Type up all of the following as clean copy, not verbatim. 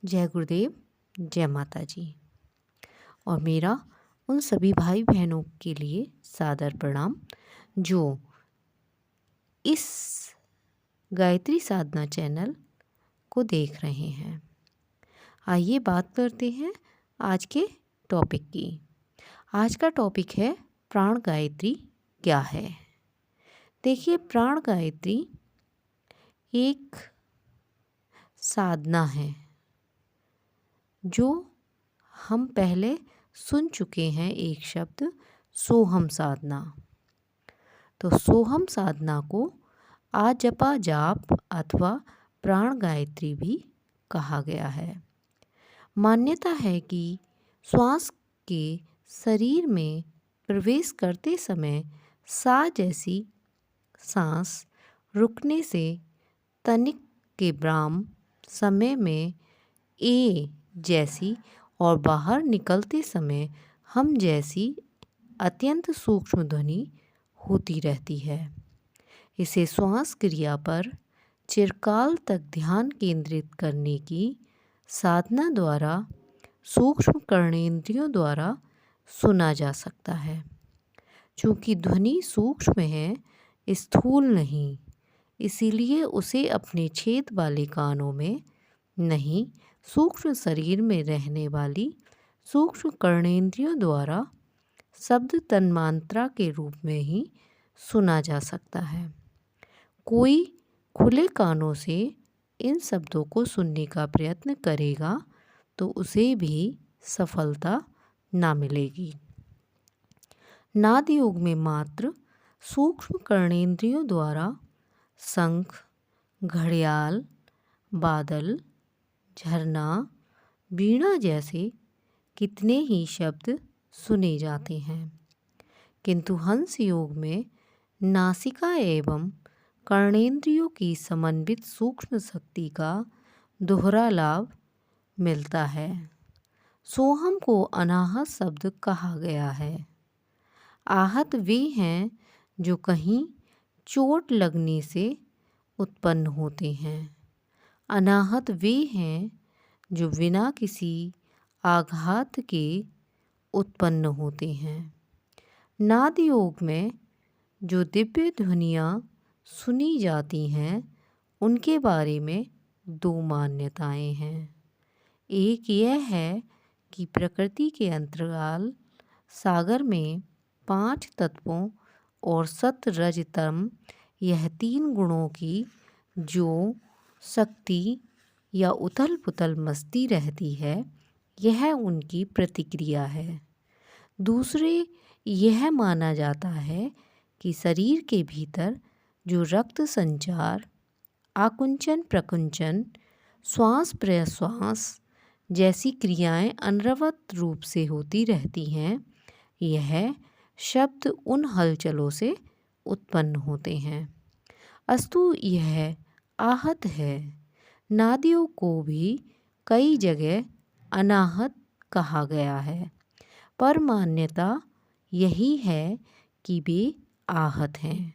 जय गुरुदेव, जय माता जी। और मेरा उन सभी भाई बहनों के लिए सादर प्रणाम जो इस गायत्री साधना चैनल को देख रहे हैं। आइए बात करते हैं आज के टॉपिक की। आज का टॉपिक है प्राण गायत्री क्या है। देखिए, प्राण गायत्री एक साधना है जो हम पहले सुन चुके हैं, एक शब्द सोहम साधना। तो सोहम साधना को आजपा जाप अथवा प्राण गायत्री भी कहा गया है। मान्यता है कि श्वास के शरीर में प्रवेश करते समय सा जैसी सांस रुकने से तनिक के ब्राह्म समय में ए जैसी और बाहर निकलते समय हम जैसी अत्यंत सूक्ष्म ध्वनि होती रहती है। इसे श्वास क्रिया पर चिरकाल तक ध्यान केंद्रित करने की साधना द्वारा सूक्ष्म कर्णेंद्रियों द्वारा सुना जा सकता है। चूँकि ध्वनि सूक्ष्म है, स्थूल नहीं, इसीलिए उसे अपने छेद वाले कानों में नहीं, सूक्ष्म शरीर में रहने वाली सूक्ष्म कर्णेंद्रियों द्वारा शब्द तन्मात्रा के रूप में ही सुना जा सकता है। कोई खुले कानों से इन शब्दों को सुनने का प्रयत्न करेगा तो उसे भी सफलता ना मिलेगी। नाद योग में मात्र सूक्ष्म कर्णेंद्रियों द्वारा शंख, घड़ियाल, बादल, झरना, वीणा जैसे कितने ही शब्द सुने जाते हैं, किंतु हंस योग में नासिका एवं कर्णेंद्रियों की समन्वित सूक्ष्म शक्ति का दोहरा लाभ मिलता है। सोहम को अनाहत शब्द कहा गया है। आहत वे हैं जो कहीं चोट लगने से उत्पन्न होते हैं। अनाहत वे हैं जो बिना किसी आघात के उत्पन्न होते हैं। नाद योग में जो दिव्य ध्वनियाँ सुनी जाती हैं उनके बारे में दो मान्यताएं हैं। एक यह है कि प्रकृति के अंतराल सागर में 5 तत्वों और सत रज तम यह 3 गुणों की जो शक्ति या उथल पुथल मस्ती रहती है, यह उनकी प्रतिक्रिया है। दूसरे यह माना जाता है कि शरीर के भीतर जो रक्त संचार, आकुंचन प्रकुंचन, श्वास प्रश्वास जैसी क्रियाएं अनवरत रूप से होती रहती हैं, यह शब्द उन हलचलों से उत्पन्न होते हैं। अस्तु यह आहत है। नादियों को भी कई जगह अनाहत कहा गया है, पर मान्यता यही है कि वे आहत हैं।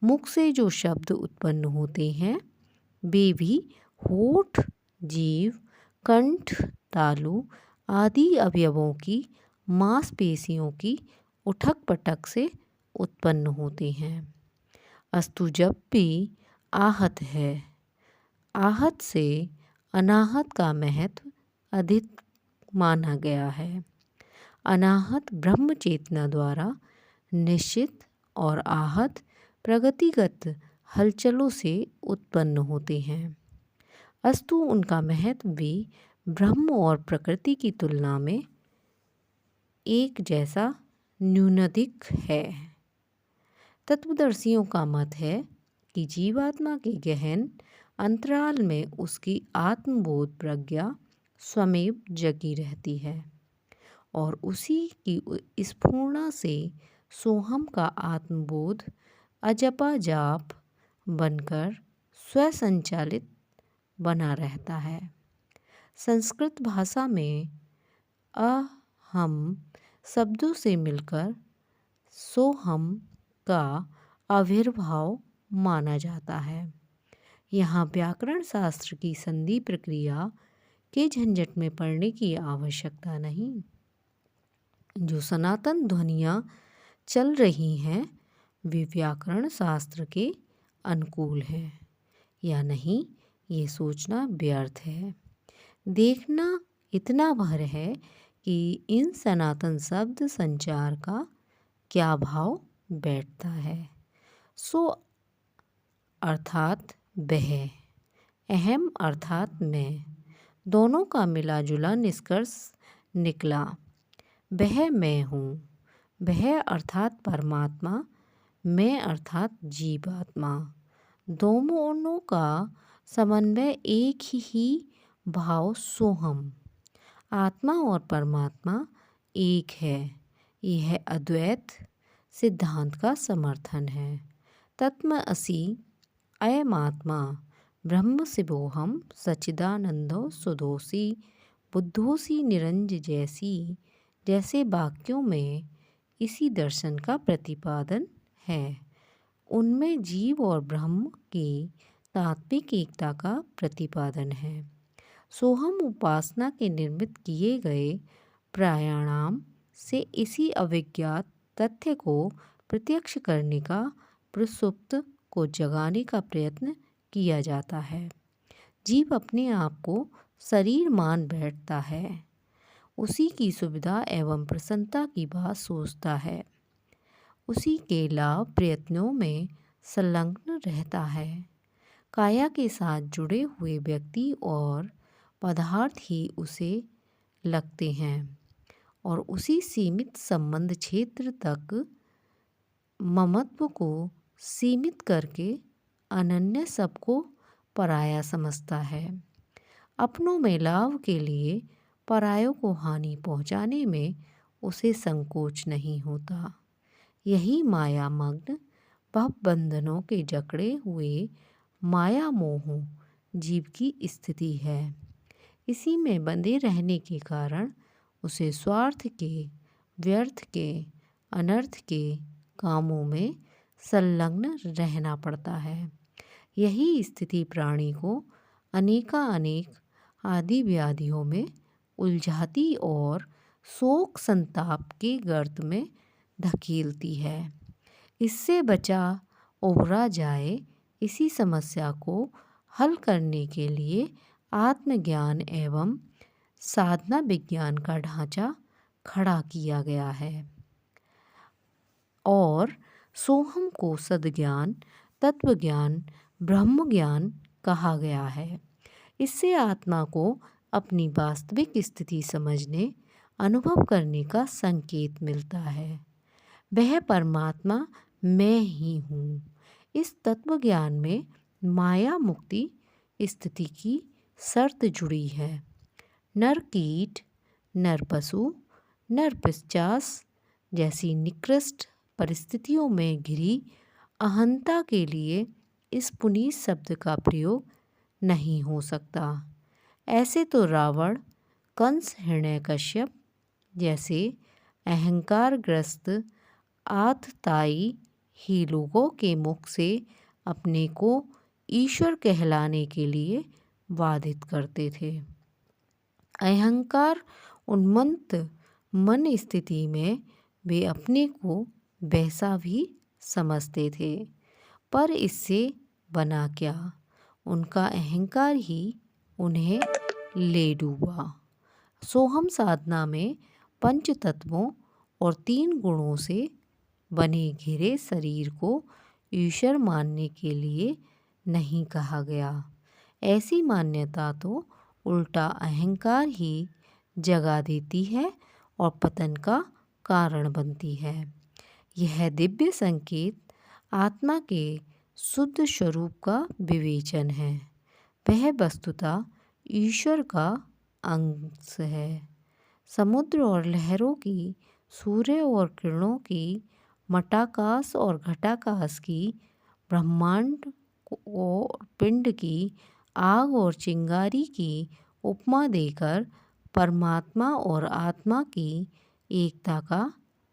मुख से जो शब्द उत्पन्न होते हैं वे भी होठ, जीभ, कंठ, तालु आदि अवयवों की मांसपेशियों की उठक पटक से उत्पन्न होते हैं। अस्तु जब भी आहत है, आहत से अनाहत का महत्व अधिक माना गया है। अनाहत ब्रह्म चेतना द्वारा निश्चित और आहत प्रगतिगत हलचलों से उत्पन्न होते हैं। अस्तु उनका महत्व भी ब्रह्म और प्रकृति की तुलना में एक जैसा न्यूनाधिक है। तत्वदर्शियों का मत है कि जीवात्मा के गहन अंतराल में उसकी आत्मबोध प्रज्ञा स्वमेव जगी रहती है और उसी की स्फुरणा से सोहम का आत्मबोध अजपा जाप बनकर स्वसंचालित बना रहता है। संस्कृत भाषा में अहम शब्दों से मिलकर सोहम का आविर्भाव माना जाता है। यहाँ व्याकरण शास्त्र की संधि प्रक्रिया के झंझट में पड़ने की आवश्यकता नहीं। जो सनातन ध्वनियाँ चल रही हैं वे व्याकरण शास्त्र के अनुकूल हैं या नहीं, ये सोचना व्यर्थ है। देखना इतना भर है कि इन सनातन शब्द संचार का क्या भाव बैठता है। सो अर्थात वह, अहम अर्थात मैं, दोनों का मिला जुला निष्कर्ष निकला। वह मैं हूँ, वह अर्थात परमात्मा, मैं अर्थात जीवात्मा, दोनों का समन्वय एक ही भाव सोहम। आत्मा और परमात्मा एक है, यह अद्वैत सिद्धांत का समर्थन है। तत्त्वमसि अयम आत्मा ब्रह्म शिवोहम सच्चिदानंदो सुदोषी बुद्धोसी निरंजन जैसे वाक्यों में इसी दर्शन का प्रतिपादन है। उनमें जीव और ब्रह्म की तात्विक एकता का प्रतिपादन है। सोहम उपासना के निर्मित किए गए प्राणायाम से इसी अविज्ञात तथ्य को प्रत्यक्ष करने का, प्रसुप्त को जगाने का प्रयत्न किया जाता है। जीव अपने आप को शरीर मान बैठता है, उसी की सुविधा एवं प्रसन्नता की बात सोचता है, उसी के लाभ प्रयत्नों में संलग्न रहता है। काया के साथ जुड़े हुए व्यक्ति और पदार्थ ही उसे लगते हैं और उसी सीमित संबंध क्षेत्र तक ममत्व को सीमित करके अनन्य सबको पराया समझता है। अपनों में लाभ के लिए परायों को हानि पहुंचाने में उसे संकोच नहीं होता। यही माया मग्न भवबंधनों के जकड़े हुए माया मोह जीव की स्थिति है। इसी में बंधे रहने के कारण उसे स्वार्थ के, व्यर्थ के, अनर्थ के कामों में संलग्न रहना पड़ता है। यही स्थिति प्राणी को अनेक आदि व्याधियों में उलझाती और शोक संताप के गर्त में धकेलती है। इससे बचा उबरा जाए, इसी समस्या को हल करने के लिए आत्मज्ञान एवं साधना विज्ञान का ढांचा खड़ा किया गया है और सोहम को सद्ज्ञान, तत्वज्ञान, ब्रह्म ज्ञान कहा गया है। इससे आत्मा को अपनी वास्तविक स्थिति समझने, अनुभव करने का संकेत मिलता है। वह परमात्मा मैं ही हूँ। इस तत्वज्ञान में माया मुक्ति स्थिति की शर्त जुड़ी है। नर कीट, नर पशु, नर पिशाच जैसी निकृष्ट परिस्थितियों में घिरी अहंता के लिए इस पुनीत शब्द का प्रयोग नहीं हो सकता। ऐसे तो रावण, कंस, हिरण्यकश्यप जैसे अहंकारग्रस्त आतताई ही लोगों के मुख से अपने को ईश्वर कहलाने के लिए वादित करते थे। अहंकार उन्मत्त मन स्थिति में वे अपने को वैसा भी समझते थे, पर इससे बना क्या, उनका अहंकार ही उन्हें ले डूबा। सोहम साधना में पंच तत्वों और 3 गुणों से बने घिरे शरीर को ईश्वर मानने के लिए नहीं कहा गया। ऐसी मान्यता तो उल्टा अहंकार ही जगा देती है और पतन का कारण बनती है। यह दिव्य संकेत आत्मा के शुद्ध स्वरूप का विवेचन है। वह वस्तुतः ईश्वर का अंश है। समुद्र और लहरों की, सूर्य और किरणों की, मठाकाश और घटाकाश की, ब्रह्मांड और पिंड की, आग और चिंगारी की उपमा देकर परमात्मा और आत्मा की एकता का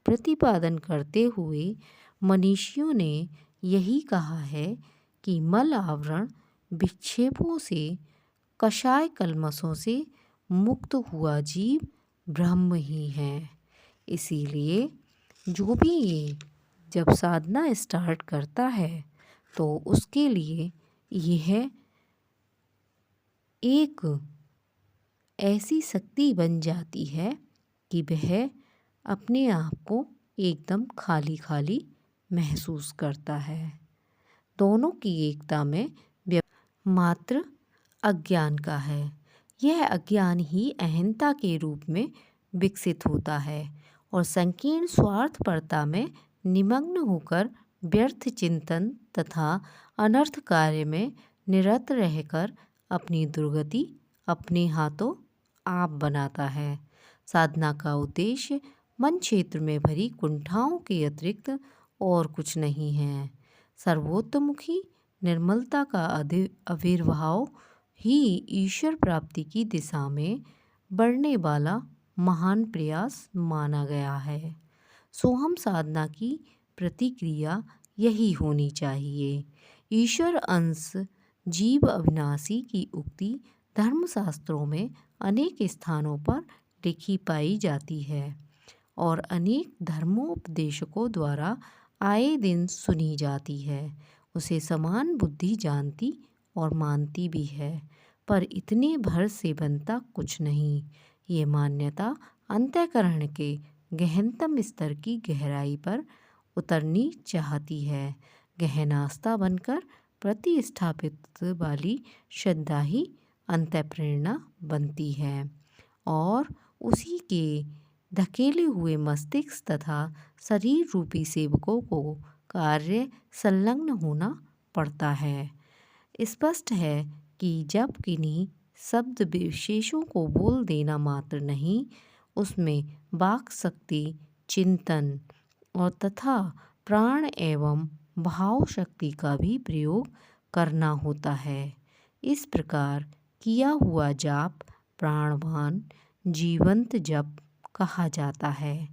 प्रतिपादन करते हुए मनीषियों ने यही कहा है कि मल आवरण विक्षेपों से, कषाय कल्मषों से मुक्त हुआ जीव ब्रह्म ही है। इसीलिए जो भी ये जब साधना स्टार्ट करता है तो उसके लिए यह एक ऐसी शक्ति बन जाती है कि वह अपने आप को एकदम खाली खाली महसूस करता है। दोनों की एकता में मात्र अज्ञान का है। यह अज्ञान ही अहंता के रूप में विकसित होता है और संकीर्ण स्वार्थपरता में निमग्न होकर व्यर्थ चिंतन तथा अनर्थ कार्य में निरत रहकर अपनी दुर्गति अपने हाथों आप बनाता है। साधना का उद्देश्य मन क्षेत्र में भरी कुंठाओं के अतिरिक्त और कुछ नहीं है। सर्वोत्तमुखी निर्मलता का आविर्भाव ही ईश्वर प्राप्ति की दिशा में बढ़ने वाला महान प्रयास माना गया है। सोहम साधना की प्रतिक्रिया यही होनी चाहिए। ईश्वर अंश जीव अविनाशी की उक्ति धर्मशास्त्रों में अनेक स्थानों पर लिखी पाई जाती है और अनेक धर्मोपदेशकों द्वारा आए दिन सुनी जाती है। उसे समान बुद्धि जानती और मानती भी है, पर इतने भर से बनता कुछ नहीं। ये मान्यता अंतःकरण के गहनतम स्तर की गहराई पर उतरनी चाहती है। गहन आस्था बनकर प्रतिस्थापित वाली श्रद्धा ही अंतःप्रेरणा बनती है और उसी के धकेले हुए मस्तिष्क तथा शरीर रूपी सेवकों को कार्य संलग्न होना पड़ता है। स्पष्ट है कि जब किन्हीं शब्द विशेषों को बोल देना मात्र नहीं, उसमें वाक शक्ति, चिंतन और तथा प्राण एवं भाव शक्ति का भी प्रयोग करना होता है। इस प्रकार किया हुआ जाप प्राणवान जीवंत जप कहा जाता है।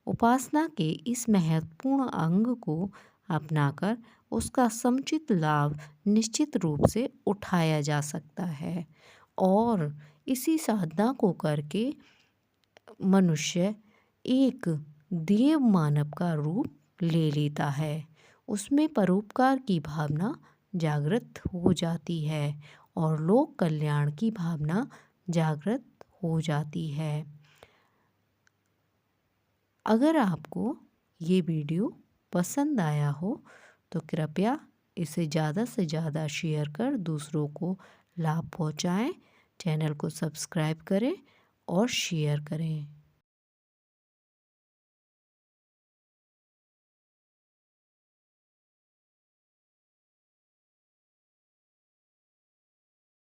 उपासना के इस महत्वपूर्ण अंग को अपनाकर उसका समुचित लाभ निश्चित रूप से उठाया जा सकता है और इसी साधना को करके मनुष्य एक देव मानव का रूप ले लेता है। उसमें परोपकार की भावना जागृत हो जाती है और लोक कल्याण की भावना जागृत हो जाती है। अगर आपको ये वीडियो पसंद आया हो तो कृपया इसे ज़्यादा से ज़्यादा शेयर कर दूसरों को लाभ पहुँचाएं। चैनल को सब्सक्राइब करें और शेयर करें।